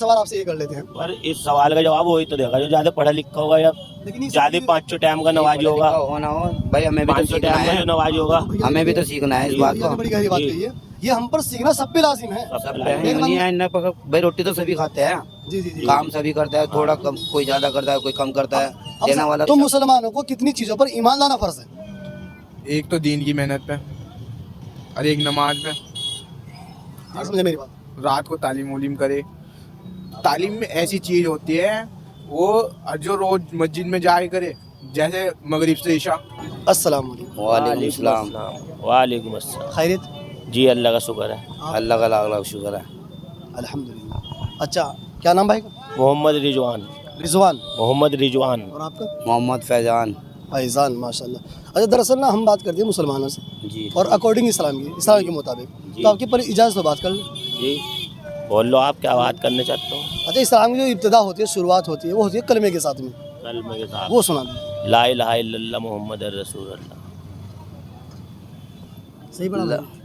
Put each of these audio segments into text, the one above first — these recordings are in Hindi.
सवाल आपसे ये कर लेते हैं। पर इस सवाल का जवाब वही तो देगा जो ज्यादा पढ़ा लिखा होगा या लेकिन ये ज्यादा 500 टाइम का नवाजी होगा। होना हो भाई, हमें भी तो 500 सीखना टाइम का है, जो नवाजी होगा। हमें भी तो सीखना है इस बात ये को। तो बड़ी गहरी बात कही है। ये हम पर सीखना सब पे लाजिम है। सब सब पे नहीं है इन्हें पकड़ भाई, रोटी तो सभी खाते हैं, जी जी जी। काम सभी करता है, थोड़ा कम, कोई ज्यादा करता है, कोई कम करता है, देने वाला तो मुसलमानों को कितनी चीजों पर ईमान लाना फर्ज है? एक तो दीन की मेहनत पे और एक नमाज पे, ये समझे मेरी बात। रात को तालीम उलीम करे। तालीम में ऐसी चीज़ होती है वो जो रोज मस्जिद में जाए करे, जैसे मगरिब से इशा। अस्सलाम वालेकुम। वालेकुम सलाम। वालेकुम अस्सलाम। खैरियत? जी अल्लाह का शुक्र है। अल्लाह का लाख लाख शुक्र है। अल्हम्दुलिल्लाह। अच्छा, क्या नाम भाई का? मोहम्मद रिजवान। रिजवान। मोहम्मद रिजवान। और आपका? मोहम्मद फैजान। फैजान, माशाल्लाह। अच्छा, दरअसल ना हम बात करते हैं मुसलमानों से जी और अकॉर्डिंग इस्लाम के मुताबिक, जी। तो आपकी पर इजाज़त तो बात कर लें। जी बोल लो, आप क्या बात करना चाहते हो? अच्छा, इस्लाम की जो इब्तिदा होती है, शुरुआत होती है, वो होती है कलमे के साथ में, कल मेरे साथ वो सुना दें। ला इलाहा इल्लल्लाह मोहम्मद रसूलुल्लाह। सही पढ़ा ला मैंने?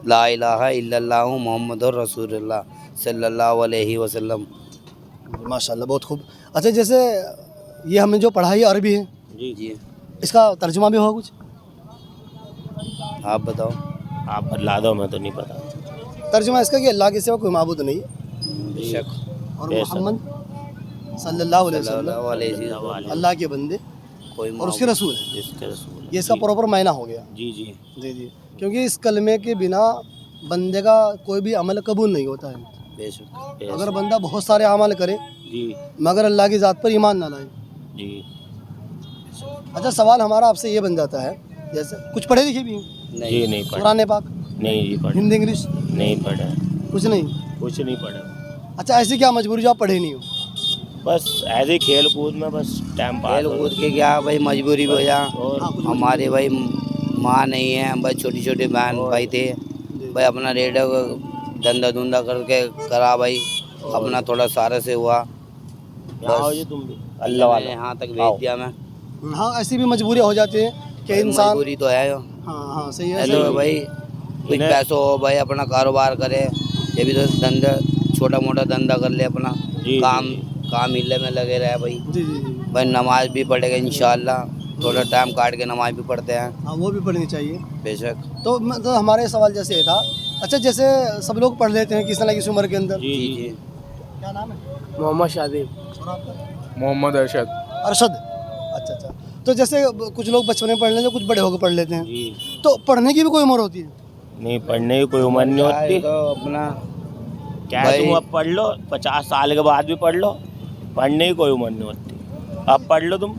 ला इलाहा इल्लल्लाह मुहम्मदुर रसूलुल्लाह सल्लल्लाहु अलैहि वसल्लम। माशाल्लाह, बहुत खूब। अच्छा, जैसे ये हमने जो पढ़ा है ये अरबी है, जी जी इसका तर्जुमा भी होगा कुछ? आप बताओ। आप बतला दो, मैं तो नहीं पता। तर्जुमा इसका कि अल्लाह के सिवा कोई माबूद नहीं है बेशक और बेशक। मोहम्मद सल्लल्लाहु अलैहि वसल्लम सल्लल्लाहु अलैहि वसल्लम अल्लाह के बंदे कोई और उसके रसूल है। जिसके रसूल। ये इसका प्रॉपर मायना हो गया। जी जी जी जी, क्योंकि इस कलमे के बिना बंदे का कोई भी अमल कबूल नहीं होता है। बेशक। अगर बंदा बहुत सारे अमल करे जी मगर अल्लाह की ज़ात पर ईमान ना लाए। जी। अच्छा, सवाल हमारा आपसे ये बन जाता है, जैसे कुछ पढ़े लिखे भी हैं, जी नहीं पढ़ा। कुरान पाक, नहीं जी पढ़ा। हिंदी, इंग्लिश, नहीं पढ़ा। कुछ नहीं? कुछ नहीं पढ़ा। अच्छा, ऐसी क्या मजबूरी जो आप पढ़े नहीं हो? बस ऐसे ही खेल कूद में बस टाइम पास खेल हो। कूद के क्या भाई, मजबूरी हो जा। और हाँ, कुछ हमारे भाई माँ नहीं है, भाई छोटी छोटी बहन भाई थे भाई, अपना रेडियो धंधा धुंधा करके करा भाई, अपना थोड़ा सारे से हुआ, यहाँ हो जी तुम भी अल्लाह वाला। यहाँ तक भेज दिया मैं। हाँ, ऐसी भी मजबूरियाँ हो जाती हैं कि इंसान। मजबूरी तो है। हाँ हाँ, सही है, हेलो सही है। भाई, कुछ पैसों हो भाई, अपना कारोबार करे, ये भी तो धंधा, छोटा मोटा धंधा कर ले अपना, जी, काम जी। काम हिले में लगे रहे भाई। जी जी जी। भाई नमाज भी पढ़ेगा इंशाल्लाह, थोड़ा टाइम काट के नमाज भी पढ़ते हैं। हाँ, वो भी पढ़नी चाहिए। बेशक। तो मतलब हमारे सवाल जैसे ये था। अच्छा, जैसे सब लोग पढ़ लेते हैं किसी न किसी उम्र के अंदर। जी जी जी जी। क्या नाम है? मोहम्मद शादी। और आपका? मोहम्मद अरशद। अरशद। अच्छा अच्छा, तो जैसे कुछ लोग बचपन में पढ़ लेते हैं, कुछ बड़े होकर पढ़ लेते हैं, जी। तो पढ़ने की भी कोई उम्र होती है? नहीं पढ़ने की कोई उम्र नहीं होती। तो अपना क्या है, भाई- तुम अब पढ़ लो, 50 साल के बाद भी पढ़ लो, पढ़ने की कोई उम्र नहीं होती। अब पढ़ लो तुम।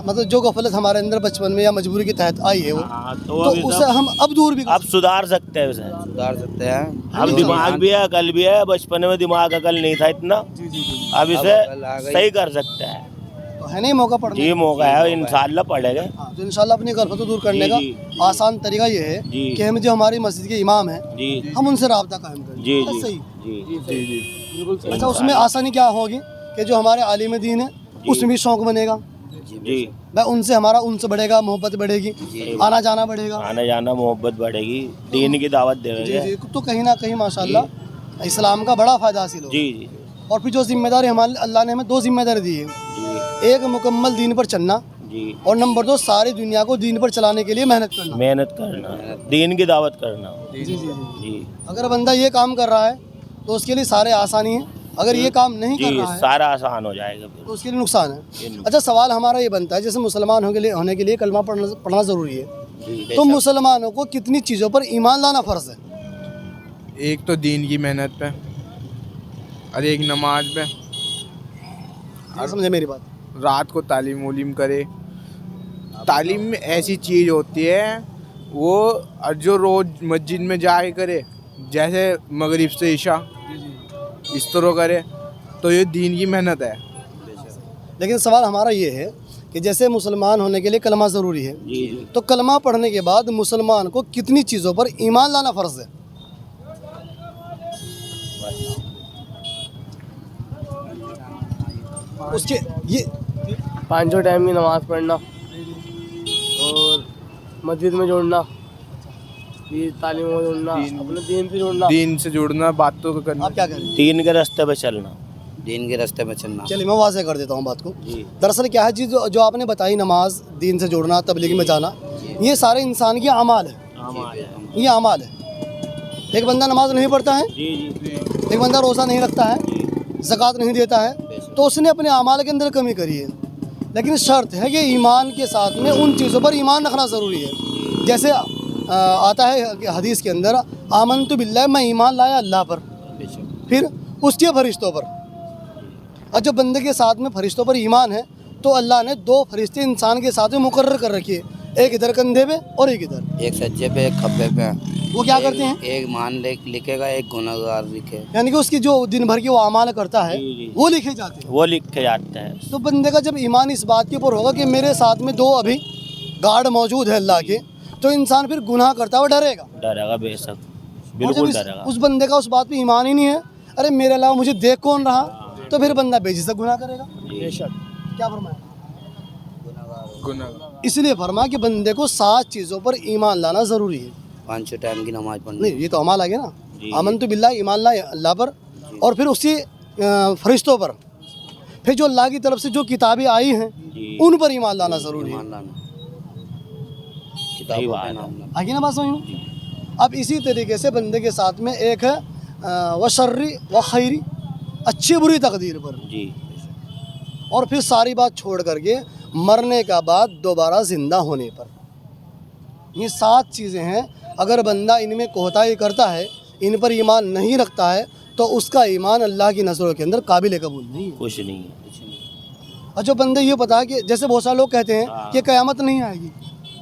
मतलब जो गफलत हमारे अंदर बचपन में या मजबूरी के तहत आई है वो, हाँ, तो अभी उसे सब- हम अब दूर भी कर अब सुधार सकते हैं उसे। सुधार सकते हैं। अब जी, दिमाग भी है, अकल भी है। बचपन में दिमाग अकल नहीं था इतना, जी जी जी। अब इसे अकल आ गई। सही कर सकते हैं। तो है नहीं मौका पढ़ने जी का? मौका है, इंशाल्लाह पढ़ेगा। हाँ, तो इंशाल्लाह अपनी गफलत को दूर करने का जी, आसान तरीका ये है जी। कि हम जो हमारी मस्जिद के इमाम हैं जी हम उनसे राब्ता कायम करें। जी बस जी सही। जी जी जी। अच्छा, उसमें आसानी क्या होगी कि जो हमारे आलिम दीन है जी। उसमें भी शौक बनेगा, जी। भाई उनसे हमारा उनसे बढ़ेगा, मोहब्बत बढ़ेगी, आना जाना बढ़ेगा। आना जाना मोहब्बत बढ़ेगी, दीन की दावत जी देंगे। जी, तो कहीं ना कहीं माशाल्लाह इस्लाम का बड़ा फ़ायदा हासिल होगा। जी जी और फिर जो जिम्मेदारी हमारे अल्लाह ने हमें दो जिम्मेदारी दी है, जी एक मुकम्मल दीन पर चलना जी। और नंबर दो सारी दुनिया को दीन पर चलाने के लिए मेहनत करना। मेहनत करना, दीन की दावत करना। जी जी जी। जी अगर बंदा ये काम कर रहा है तो उसके लिए सारे आसानी है, अगर ये काम नहीं कर जी, रहा है सारा आसान हो जाएगा फिर। तो उसके लिए नुकसान है। ये- अच्छा, सवाल हमारा ये बनता है, जैसे मुसलमान होने के लिए कलमा पढ़ना ज़रूरी है, जी तो मुसलमानों को कितनी चीज़ों पर ईमान लाना फ़र्ज़ है? एक तो दीन की मेहनत पे और एक नमाज पे, आप समझे मेरी बात? रात को तालीम उलीम करे। तालीम में ऐसी चीज़ होती है वो जो रोज मस्जिद में जाए करे, जैसे मगरिब से इशा, इस तरह करे, तो ये दीन की मेहनत है। लेकिन सवाल हमारा ये है कि जैसे मुसलमान होने के लिए कलमा ज़रूरी है, जी जी। तो कलमा पढ़ने के बाद मुसलमान को कितनी चीज़ों पर ईमान लाना फ़र्ज़ है? उसके ये 5 टाइम की नमाज़ पढ़ना और मस्जिद में जुड़ना, ये तालीम में जुड़ना, अपने दीन से जुड़ना। दीन से जुड़ना, बातों को करना। आप क्या करें? दीन के रास्ते पे चलना। दीन के रास्ते में चलना। चलिए मैं वाज़ेह कर देता हूँ बात को। जी दरअसल क्या है जी, जो आपने बताई नमाज, दीन से जुड़ना, तबलीग में जाना, ये सारे इंसान की अमाल है, हमारे ये अमाल है। एक बंदा नमाज नहीं पढ़ता है, जी जी एक बंदा रोज़ा नहीं रखता है, ज़कात नहीं देता है, तो उसने अपने अमाल के अंदर कमी करी है। लेकिन शर्त है कि ईमान के साथ में उन चीज़ों पर ईमान रखना ज़रूरी है। जैसे आता है कि हदीस के अंदर, आमनतु बिल्लाह, मैं ईमान लाया अल्लाह पर, फिर उसके फरिश्तों पर। और जब बंदे के साथ में फरिश्तों पर ईमान है तो अल्लाह ने 2 फरिश्ते इंसान के साथ में मुकर्रर कर रखी है, एक इधर कंधे पे और एक इधर। एक सज्जे पे, एक खब्बे पे। वो क्या करते हैं? एक मान लिखेगा, एक गुनहगार लिखे। यानी कि उसकी जो दिन भर की वो अमाल करता है जी, जी। वो लिखे जाते हैं। वो लिखे जाते हैं। तो बंदे का जब ईमान इस बात के ऊपर होगा कि मेरे साथ में 2 अभी गार्ड मौजूद है अल्लाह के, तो इंसान फिर गुनाह करता हुआ डरेगा। डरेगा बेशक, और बिल्कुल जब डरेगा। उस बंदे का उस बात पे ईमान ही नहीं है, अरे मेरे अलावा मुझे देख कौन रहा, तो फिर बंदा बेझिझक गुनाह करेगा। बेशक क्या फरमाया? गुनाह। इसलिए फरमा कि बंदे को 7 चीज़ों पर ईमान लाना ज़रूरी है। 5 टाइम की नमाज पढ़नी। नहीं, ये तो अमाल आ गया ना। जी। आमनतु बिल्लाह, ईमान ला अल्लाह पर, और फिर उसकी फरिश्तों पर, फिर जो अल्लाह की तरफ से जो किताबें आई हैं जी उन पर ईमान लाना ज़रूरी है। ईमान लाना, सही किताबों बात पे है। नाम लाना। आगे ना बात समझ में? अब इसी तरीके से बंदे के साथ में एक है व शर्री व खैरी, अच्छी बुरी तकदीर पर, जी और फिर सारी बात छोड़ करके मरने का बाद दोबारा ज़िंदा होने पर। ये 7 चीज़ें हैं। अगर बंदा इनमें कोताही करता है, इन पर ईमान नहीं रखता है, तो उसका ईमान अल्लाह की नज़रों के अंदर काबिल कबूल नहीं है। कुछ नहीं है। और जो बंदे ये पता है कि जैसे बहुत सारे लोग कहते हैं हाँ। कि क़यामत नहीं आएगी,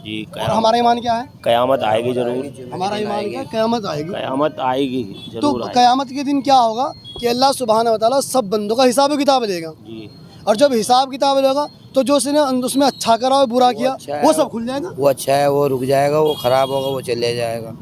जी और हमारा ईमान क्या है? कयामत आएगी जरूर। हमारा ईमान क्या है? क़यामत आएगी। कयामत आएगी तो जरूर आएगी। क़यामत के दिन क्या होगा कि अल्लाह सुब्हानहू व तआला सब बंदों का हिसाब किताब लेगा, जी और जब हिसाब किताब लेगा तो जो उसने उसमें अच्छा करा और बुरा किया अच्छा है। वो सब खुल जाएगा। वो अच्छा है वो रुक जाएगा, वो खराब होगा वो चले जाएगा।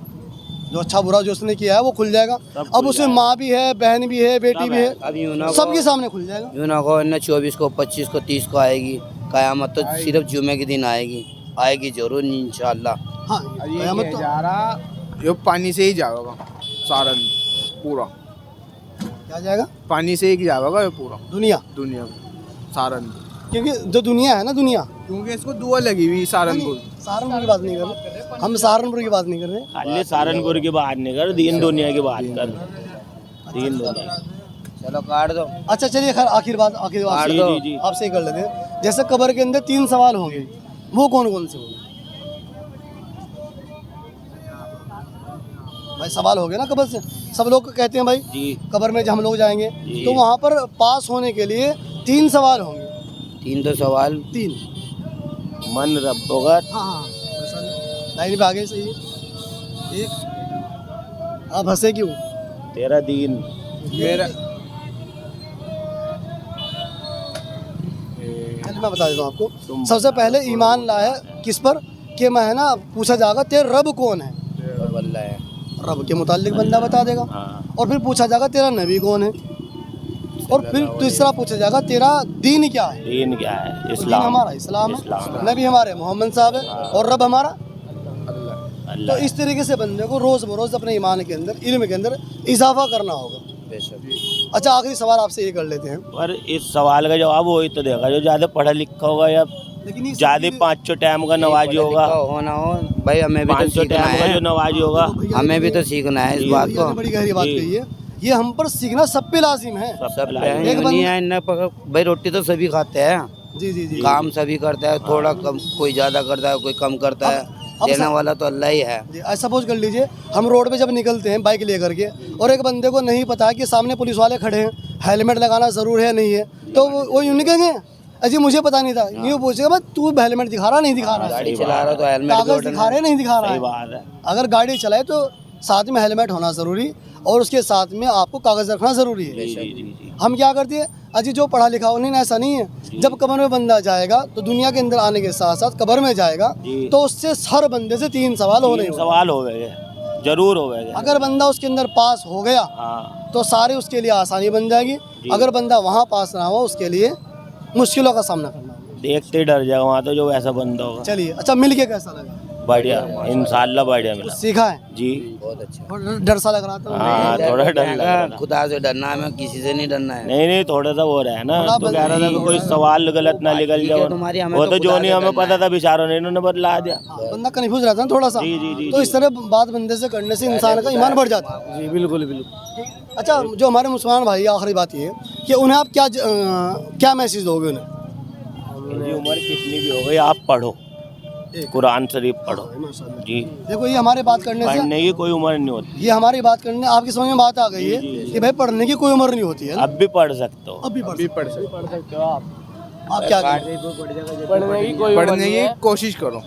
जो अच्छा बुरा जो उसने किया है वो खुल जाएगा। सब अब खुल उसमें जाएगा। माँ भी है, बहन भी है, बेटी सब भी है। है, अब यूं ना सबके सामने खुल जाएगा। यूं ना कहो ना 24 को, 25 को, 30 को आएगी कयामत, तो सिर्फ जुमे के दिन आएगी जरूर इंशाअल्लाह। हाँ, ये क़यामत कह तो जा रहा, ये पानी से ही जाएगा सारन पूरा, क्या जाएगा? पानी से ही जाएगा ये पूरा दुनिया, दुनिया में सारन, क्योंकि जो दुनिया है ना, दुनिया, क्योंकि इसको दुआ लगी हुई सहारनपुर। सहारनपुर की बात नहीं कर रहे हम, सहारनपुर की बात नहीं कर रहे। खाली सहारनपुर की बात नहीं कर, दीन दुनिया की बात कर। दीन दुनिया चलो काट दो। अच्छा चलिए, खैर आखिर बात काट जी दो। जी जी। आपसे ही कर लेते हैं। जैसे कब्र के अंदर 3 सवाल होंगे, वो कौन कौन से होंगे? भाई सवाल हो गया ना कब्र से। सब लोग कहते हैं भाई जी कब्र में जब हम लोग जाएंगे जी। तो वहाँ पर पास होने के लिए 3 सवाल होंगे। 3 तो सवाल। 3। मन रब्बोगत। हाँ हाँ, लाइन पे आगे सही है। 1, आप हंसे क्यों? तेरा दीन। मेरा चलिए मैं बता देता हूँ आपको। सबसे पहले ईमान लाया किस पर कि मैं है ना, पूछा जाएगा तेरा रब कौन है, वल्लाह है। रब के मुतालिक बंदा बता देगा। हाँ और फिर पूछा जाएगा तेरा नबी कौन है, और फिर तीसरा पूछा जाएगा तेरा दीन क्या है। दीन क्या है? तो दीन इस्लाम। हमारा इस्लाम है, इस्लाम। नबी हमारे मोहम्मद साहब है, और रब हमारा। तो अल्लाह। इस तरीके से बंदे को रोज़ बरोज़ अपने ईमान के अंदर, इल्म के अंदर इजाफा करना होगा। बेशक। अच्छा आखिरी सवाल आपसे ये कर लेते हैं, पर इस सवाल का जवाब वही तो देगा जो ज्यादा पढ़ा लिखा होगा या लेकिन ये ज्यादा 5 टाइम का नवाजी होगा। हो ना हो भाई, हमें भी तो 5 सीखना टाइम का जो है, नवाजी होगा हमें भी तो सीखना है इस जी, बात भैया ने को। बड़ी गहरी बात जी। कही है। ये हम पर सीखना सब पे लाजिम है। सब लाइन। एक नहीं है इन्ना भाई, रोटी तो सभी खाते हैं, जी जी जी। काम सभी करता है, थोड़ा कम, कोई ज्यादा करता है, कोई कम करता है, अब देने सब- वाला तो अल्लाह ही है। जी, सपोज कर लीजिए हम रोड पे जब निकलते हैं बाइक लेकर के, और एक बंदे को नहीं पता है कि सामने पुलिस वाले खड़े हैं, हेलमेट लगाना ज़रूर है नहीं है, तो वो यूँ निकलेंगे, अजी मुझे पता नहीं था, यूँ पूछेगा भाई तू हेलमेट दिखा रहा नहीं दिखा रहा, गाड़ी चला रहा तो हेलमेट कागज़ दिखा रहे नहीं दिखा रहा सही है। बात है। अगर गाड़ी चलाए तो साथ में हेलमेट होना ज़रूरी, और उसके साथ में आपको कागज़ रखना ज़रूरी है। जी जी जी। हम क्या करते हैं, अजी जो पढ़ा लिखा हो नहीं, ऐसा नहीं है। जब कब्र में बंदा जाएगा तो दुनिया के अंदर आने के साथ साथ कब्र में जाएगा जी। तो उससे हर बंदे से 3 सवाल हो रहे 3 हैं। सवाल हो गए, जरूर हो गए। अगर बंदा उसके अंदर पास हो गया हाँ तो सारे उसके लिए आसानी बन जाएगी। अगर बंदा वहाँ पास ना हुआ उसके लिए मुश्किलों का सामना करना होगा। देखते ही डर जाएगा वहाँ तो जो ऐसा बंदा होगा। चलिए, अच्छा मिल के कैसा लगा? बढ़िया, इंशाल्लाह बढ़िया मिला सीखा है जी। बहुत अच्छा। और डर सा लग रहा था हाँ थोड़ा डर लग रहा था। खुदा से डरना है, हमें किसी से नहीं डरना है। नहीं थोड़ा सा वो रहा है ना, थोड़ा तो कह रहा था कि कोई सवाल गलत ना निकल ठीक है जाए। तुम्हारी, हमें वो तो तो जो खुदा नहीं से हमें डरना पता था बेचारों ने इन्होंने बदला दिया। बंदा कन्फ्यूज रहता है ना थोड़ा सा। जी, जी, जी, तो इस तरह बात बंदे से करने से इंसान का ईमान बढ़ जाता है। जी बिल्कुल बिल्कुल। अच्छा, जो हमारे मुसलमान भाई, आखिरी बात ये कि उन्हें आप क्या मैसेज दोगे उन्हें? मेरी उम्र कितनी भी हो गई, आप पढ़ो, कुरान शरीफ पढ़ो जी। देखो, ये हमारे बात करने से, पढ़ने की कोई उम्र नहीं होती। ये हमारी बात करने आपकी समझ में बात आ गई है कि भाई पढ़ने की कोई उम्र नहीं होती है ना? अब भी पढ़ सकते हो। अब भी पढ़ सकते पढ़ सकते हो आप। क्या पढ़ने की कोई उम्र पढ़ने नहीं की है। कोशिश करो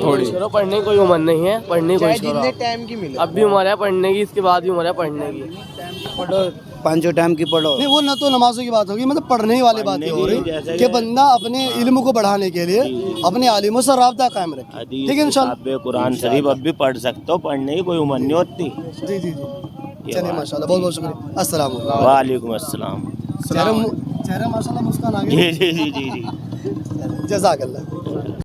थोड़ी करो, पढ़ने की कोई उम्र नहीं है, पढ़ने की कोशिश करो आप। टाइम की मिले। अब भी उम्र है पढ़ने की, इसके बाद भी उम्र है पढ़ने की। पढ़ो, 5 टाइम की पढ़ो। नहीं, वो ना तो नमाजों की बात होगी, मतलब पढ़ने वाली बात पढ़ने हो की, रही जैसे कि बंदा अपने इल्म को बढ़ाने के लिए अपने आलिमों से राब्ता कायम रखे। हदीस, ठीक है इंशाल्लाह। किताबें, कुरान शरीफ अब भी पढ़ सकते हो। पढ़ने की कोई उम्र नहीं होती। जी जी जी, चलिए माशाल्लाह, बहुत बहुत शुक्रिया। अस्सलाम वालेकुम। वालेकुम अस्सलाम। चेहरा माशाल्लाह मुस्कान आ गई। जी जी जी जी जी। जज़ाकल्लाह।